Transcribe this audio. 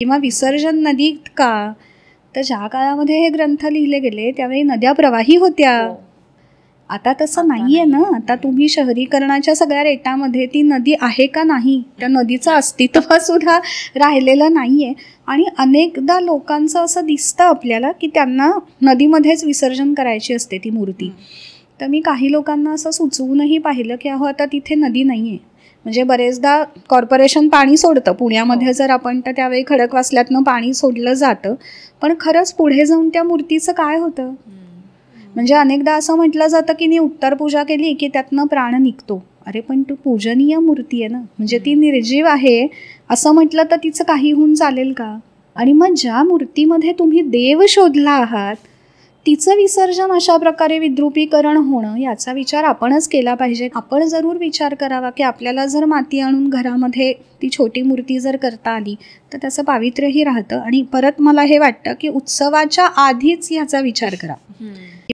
किंवा विसर्जन नदीत का? तर ज्या काळामध्ये हे ग्रंथ लिहिले गेले त्यावेळी नद्या प्रवाही होत्या. आता तसं नाहीये ना. आता तुम्ही शहरीकरणाच्या सगळ्या रेटामध्ये ती नदी आहे का नाही, त्या नदीचं अस्तित्व सुद्धा राहिलेलं नाहीये. आणि अनेकदा लोकांचं असं दिसतं आपल्याला की त्यांना नदीमध्येच विसर्जन करायची असते ती मूर्ती. तर मी काही लोकांना असं सुचवूनही पाहिलं की अहो आता तिथे नदी नाहीये. म्हणजे बरेचदा कॉर्पोरेशन पाणी सोडतं पुण्यामध्ये जर आपण, तर त्यावेळी खडकवासल्यातनं पाणी सोडलं जातं. पण खरंच पुढे जाऊन त्या मूर्तीचं काय होतं? म्हणजे अनेकदा असं म्हटलं जातं की मी उत्तर पूजा केली की त्यातनं प्राण निघतो. अरे पण तू पूजनीय मूर्ती आहे ना, म्हणजे ती निर्जीव आहे असं म्हटलं तर तिचं काही होऊन चालेल का? आणि मग ज्या मूर्तीमध्ये तुम्ही देव शोधला आहात तिचं विसर्जन अशा प्रकारे विद्रुपीकरण होणं, याचा विचार आपणच केला पाहिजे. आपण जरूर विचार करावा की आपल्याला जर माती आणून घरामध्ये ती छोटी मूर्ती जर करता आली तर त्याचं पावित्र्यही राहतं. आणि परत मला हे वाटतं की उत्सवाच्या आधीच ह्याचा विचार करा.